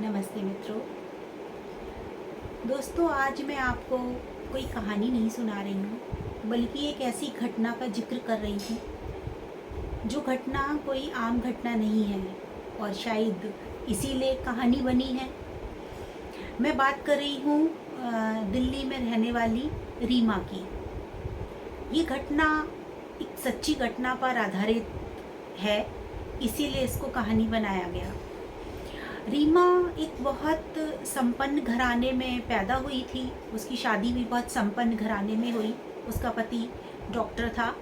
नमस्ते मित्रों। दोस्तों, आज मैं आपको कोई कहानी नहीं सुना रही हूँ, बल्कि एक ऐसी घटना का जिक्र कर रही हूँ जो घटना कोई आम घटना नहीं है और शायद इसीलिए कहानी बनी है। मैं बात कर रही हूँ दिल्ली में रहने वाली रीमा की। ये घटना एक सच्ची घटना पर आधारित है, इसीलिए इसको कहानी बनाया गया। रीमा एक बहुत संपन्न घराने में पैदा हुई थी। उसकी शादी भी बहुत संपन्न घराने में हुई। उसका पति डॉक्टर था।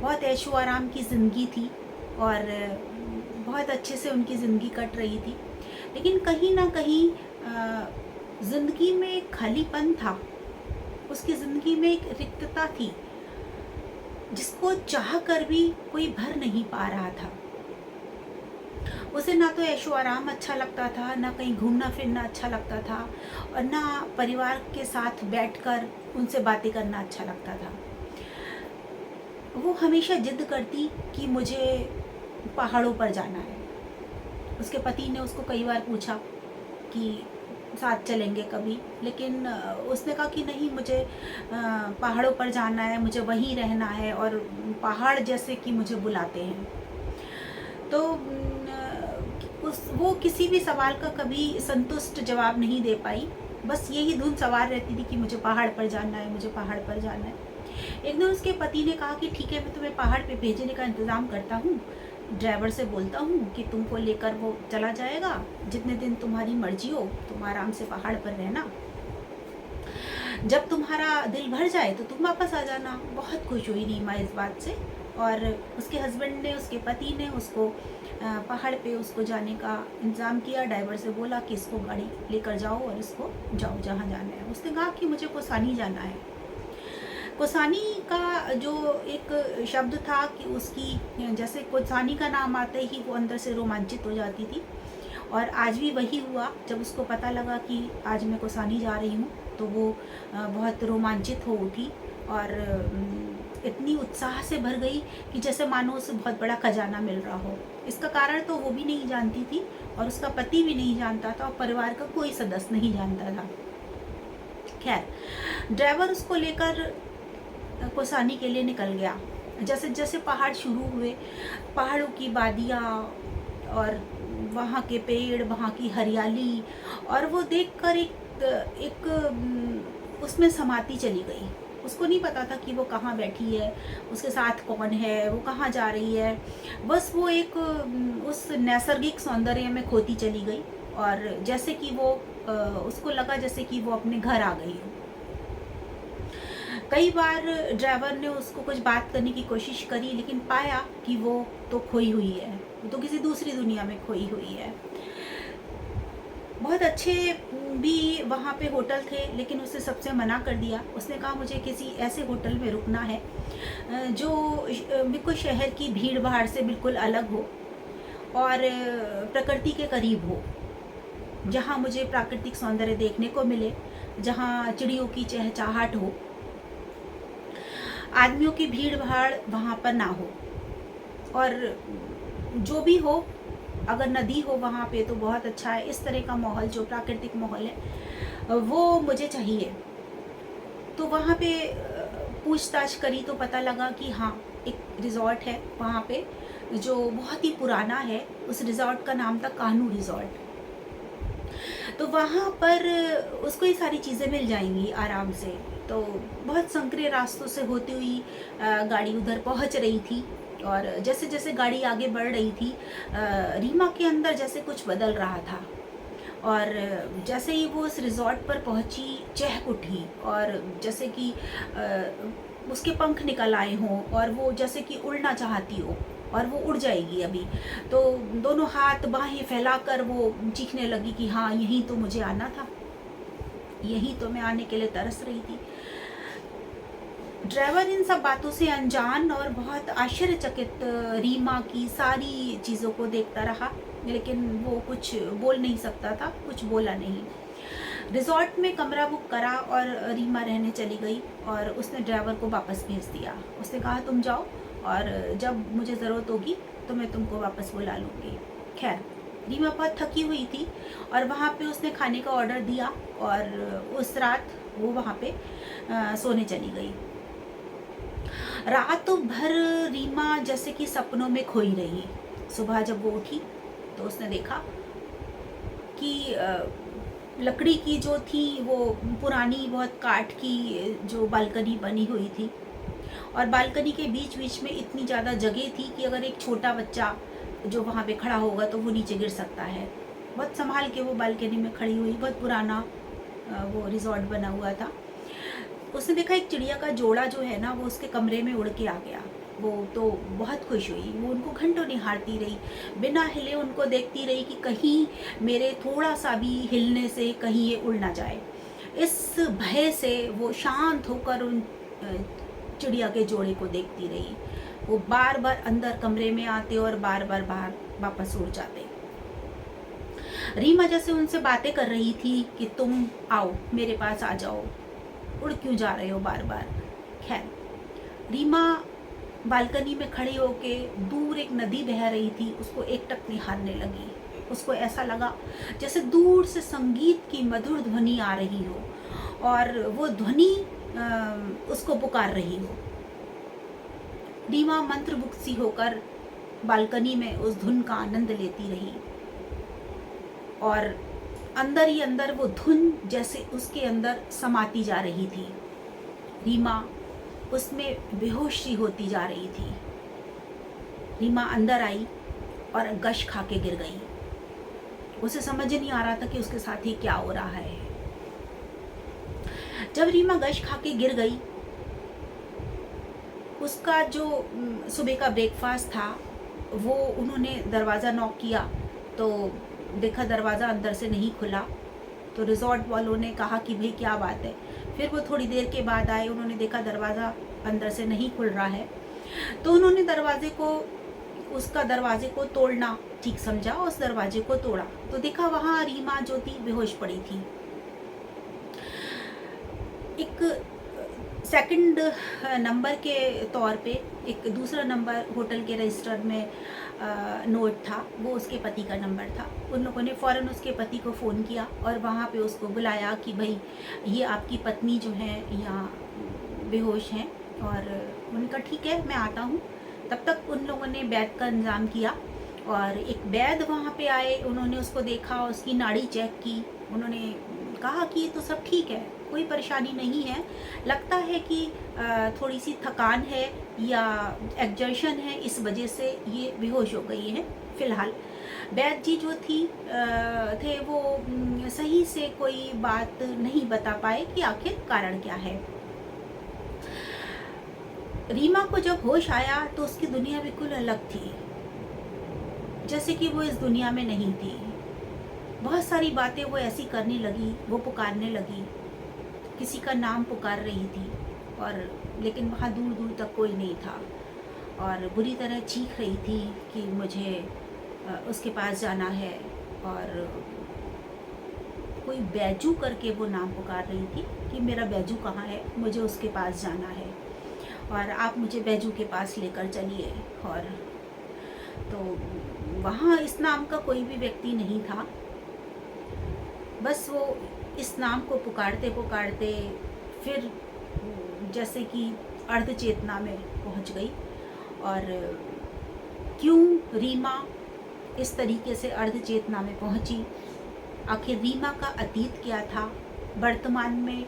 बहुत ऐशो आराम की ज़िंदगी थी और बहुत अच्छे से उनकी ज़िंदगी कट रही थी। लेकिन कहीं ना कहीं ज़िंदगी में एक खालीपन था। उसकी ज़िंदगी में एक रिक्तता थी जिसको चाह कर भी कोई भर नहीं पा रहा था। उसे ना तो ऐशो आराम अच्छा लगता था, ना कहीं घूमना फिरना अच्छा लगता था, और ना परिवार के साथ बैठकर उनसे बातें करना अच्छा लगता था। वो हमेशा जिद करती कि मुझे पहाड़ों पर जाना है। उसके पति ने उसको कई बार पूछा कि साथ चलेंगे कभी, लेकिन उसने कहा कि नहीं, मुझे पहाड़ों पर जाना है, मुझे वहीं रहना है और पहाड़ जैसे कि मुझे बुलाते हैं। तो वो किसी भी सवाल का कभी संतुष्ट जवाब नहीं दे पाई। बस यही धुन सवार रहती थी कि मुझे पहाड़ पर जाना है, मुझे पहाड़ पर जाना है। एक दिन उसके पति ने कहा कि ठीक है, मैं तुम्हें पहाड़ पे भेजने का इंतज़ाम करता हूँ। ड्राइवर से बोलता हूँ कि तुमको लेकर वो चला जाएगा। जितने दिन तुम्हारी मर्जी हो तुम आराम से पहाड़ पर रहना। जब तुम्हारा दिल भर जाए तो तुम वापस आ जाना। बहुत खुश हुई रीमा इस बात से, और उसके हस्बैंड ने, उसके पति ने उसको पहाड़ पे उसको जाने का इंतज़ाम किया। ड्राइवर से बोला कि इसको गाड़ी लेकर जाओ और इसको जाओ जहाँ जाना है। उसने कहा कि मुझे कोसानी जाना है। कोसानी का जो एक शब्द था कि उसकी, जैसे कोसानी का नाम आते ही वो अंदर से रोमांचित हो जाती थी। और आज भी वही हुआ। जब उसको पता लगा कि आज मैं कोसानी जा रही हूँ तो वो बहुत रोमांचित हो उठी और इतनी उत्साह से भर गई कि जैसे मानो उसे बहुत बड़ा खजाना मिल रहा हो। इसका कारण तो वो भी नहीं जानती थी और उसका पति भी नहीं जानता था और परिवार का कोई सदस्य नहीं जानता था। खैर, ड्राइवर उसको लेकर कोसानी के लिए निकल गया। जैसे जैसे पहाड़ शुरू हुए, पहाड़ों की वादियाँ और वहाँ के पेड़, वहाँ की हरियाली, और वो देखकर उसमें समाती चली गई। उसको नहीं पता था कि वो कहाँ बैठी है, उसके साथ कौन है, वो कहाँ जा रही है। बस वो एक उस नैसर्गिक सौंदर्य में खोती चली गई, और जैसे कि वो उसको लगा जैसे कि वो अपने घर आ गई हो। कई बार ड्राइवर ने उसको कुछ बात करने की कोशिश करी, लेकिन पाया कि वो तो खोई हुई है, वो तो किसी दूसरी दुनिया में खोई हुई है। बहुत अच्छे भी वहाँ पे होटल थे, लेकिन उसने सबसे मना कर दिया। उसने कहा मुझे किसी ऐसे होटल में रुकना है जो बिल्कुल शहर की भीड़ भाड़ से बिल्कुल अलग हो और प्रकृति के करीब हो, जहाँ मुझे प्राकृतिक सौंदर्य देखने को मिले, जहाँ चिड़ियों की चहचहाहट हो, आदमियों की भीड़ भाड़ वहाँ पर ना हो, और जो भी हो, अगर नदी हो वहाँ पे तो बहुत अच्छा है। इस तरह का माहौल, जो प्राकृतिक माहौल है, वो मुझे चाहिए। तो वहाँ पे पूछताछ करी तो पता लगा कि हाँ, एक रिज़ॉर्ट है वहाँ पे जो बहुत ही पुराना है। उस रिज़ॉर्ट का नाम था कान्हू रिज़ॉर्ट। तो वहाँ पर उसको ये सारी चीज़ें मिल जाएंगी आराम से। तो बहुत संकरे रास्तों से होती हुई गाड़ी उधर पहुँच रही थी, और जैसे जैसे गाड़ी आगे बढ़ रही थी, रीमा के अंदर जैसे कुछ बदल रहा था। और जैसे ही वो उस रिज़ॉर्ट पर पहुंची, चहक उठी, और जैसे कि उसके पंख निकल आए हों और वो जैसे कि उड़ना चाहती हो, और वो उड़ जाएगी अभी। तो दोनों हाथ बाहें फैलाकर वो चीखने लगी कि हाँ, यहीं तो मुझे आना था, यहीं तो मैं आने के लिए तरस रही थी। ड्राइवर इन सब बातों से अनजान और बहुत आश्चर्यचकित रीमा की सारी चीज़ों को देखता रहा, लेकिन वो कुछ बोल नहीं सकता था, कुछ बोला नहीं। रिजॉर्ट में कमरा बुक करा और रीमा रहने चली गई, और उसने ड्राइवर को वापस भेज दिया। उसने कहा तुम जाओ, और जब मुझे ज़रूरत होगी तो मैं तुमको वापस बुला लूँगी। खैर, रीमा बहुत थकी हुई थी और वहाँ पे उसने खाने का ऑर्डर दिया और उस रात वो वहाँ पे सोने चली गई। रात भर रीमा जैसे कि सपनों में खोई रही। सुबह जब वो उठी तो उसने देखा कि लकड़ी की जो थी वो पुरानी बहुत काठ की जो बालकनी बनी हुई थी और बालकनी के बीच बीच में इतनी ज़्यादा जगह थी कि अगर एक छोटा बच्चा जो वहाँ पे खड़ा होगा तो वो नीचे गिर सकता है। बहुत संभाल के वो बालकनी में खड़ी हुई। बहुत पुराना वो रिजॉर्ट बना हुआ था। उसने देखा एक चिड़िया का जोड़ा जो है ना वो उसके कमरे में उड़ के आ गया। वो तो बहुत खुश हुई। वो उनको घंटों निहारती रही, बिना हिले उनको देखती रही कि कहीं मेरे थोड़ा सा भी हिलने से कहीं ये उड़ ना जाए। इस भय से वो शांत होकर उन चिड़िया के जोड़े को देखती रही। वो बार बार अंदर कमरे में आते और बार बार बाहर वापस उड़ जाते। रीमा जैसे उनसे बातें कर रही थी कि तुम आओ मेरे पास आ जाओ, उड़ क्यों जा रहे हो बार बार। खैर, रीमा बालकनी में खड़ी होके दूर एक नदी बह रही थी, उसको एकटक निहारने लगी। उसको ऐसा लगा जैसे दूर से संगीत की मधुर ध्वनि आ रही हो और वो ध्वनि उसको पुकार रही हो। रीमा मंत्रमुग्ध सी होकर बालकनी में उस धुन का आनंद लेती रही और अंदर ही अंदर वो धुन जैसे उसके अंदर समाती जा रही थी। रीमा उसमें बेहोश सी होती जा रही थी। रीमा अंदर आई और गश खा के गिर गई। उसे समझ नहीं आ रहा था कि उसके साथ ही क्या हो रहा है। जब रीमा गश खा के गिर गई, उसका जो सुबह का ब्रेकफास्ट था वो उन्होंने दरवाज़ा नॉक किया तो देखा दरवाज़ा अंदर से नहीं खुला। तो रिजॉर्ट वालों ने कहा कि भाई क्या बात है। फिर वो थोड़ी देर के बाद आए, उन्होंने देखा दरवाज़ा अंदर से नहीं खुल रहा है। तो उन्होंने उसका दरवाजे को तोड़ना ठीक समझा, उस दरवाजे को तोड़ा तो देखा वहाँ रीमा जो थी बेहोश पड़ी थी। एक सेकंड नंबर के तौर पे एक दूसरा नंबर होटल के रजिस्टर में नोट था, वो उसके पति का नंबर था। उन लोगों ने फ़ौरन उसके पति को फ़ोन किया और वहाँ पे उसको बुलाया कि भाई ये आपकी पत्नी जो है यहाँ बेहोश हैं। और उनका ठीक है मैं आता हूँ। तब तक उन लोगों ने बैद का इंतज़ाम किया और एक बैद वहाँ पे आए। उन्होंने उसको देखा, उसकी नाड़ी चेक की। उन्होंने कहा कि ये तो सब ठीक है, कोई परेशानी नहीं है, लगता है कि थोड़ी सी थकान है या एग्जर्शन है, इस वजह से ये बेहोश हो गई है। फ़िलहाल वैद्य जी जो थे वो सही से कोई बात नहीं बता पाए कि आखिर कारण क्या है। रीमा को जब होश आया तो उसकी दुनिया बिल्कुल अलग थी, जैसे कि वो इस दुनिया में नहीं थी। बहुत सारी बातें वो ऐसी करने लगी, वो पुकारने लगी, किसी का नाम पुकार रही थी और लेकिन वहाँ दूर दूर तक कोई नहीं था और बुरी तरह चीख रही थी कि मुझे उसके पास जाना है। और कोई बैजू करके वो नाम पुकार रही थी कि मेरा बैजू कहाँ है, मुझे उसके पास जाना है और आप मुझे बैजू के पास लेकर चलिए। और तो वहाँ इस नाम का कोई भी व्यक्ति नहीं था। बस वो इस नाम को पुकारते पुकारते फिर जैसे कि अर्ध चेतना में पहुंच गई। और क्यों रीमा इस तरीके से अर्ध चेतना में पहुंची, आखिर रीमा का अतीत क्या था, वर्तमान में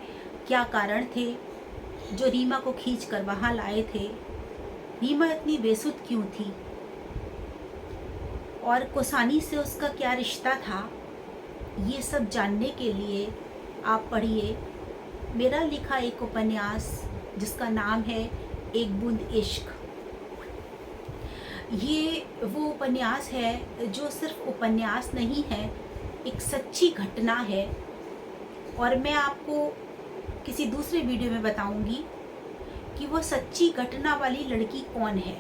क्या कारण थे जो रीमा को खींच कर वहाँ लाए थे, रीमा इतनी बेसुध क्यों थी और कोसानी से उसका क्या रिश्ता था, ये सब जानने के लिए आप पढ़िए मेरा लिखा एक उपन्यास जिसका नाम है एक बूंद इश्क। ये वो उपन्यास है जो सिर्फ उपन्यास नहीं है, एक सच्ची घटना है। और मैं आपको किसी दूसरे वीडियो में बताऊंगी कि वो सच्ची घटना वाली लड़की कौन है,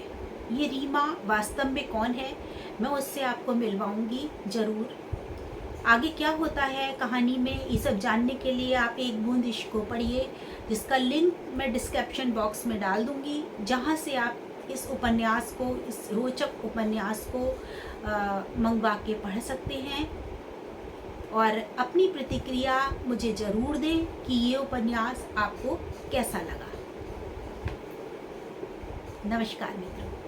ये रीमा वास्तव में कौन है। मैं उससे आपको मिलवाऊंगी ज़रूर। आगे क्या होता है कहानी में, ये सब जानने के लिए आप एक बूंद इश्क को पढ़िए, जिसका लिंक मैं डिस्क्रिप्शन बॉक्स में डाल दूंगी, जहाँ से आप इस उपन्यास को, इस रोचक उपन्यास को मंगवा के पढ़ सकते हैं और अपनी प्रतिक्रिया मुझे ज़रूर दें कि ये उपन्यास आपको कैसा लगा। नमस्कार मित्रों।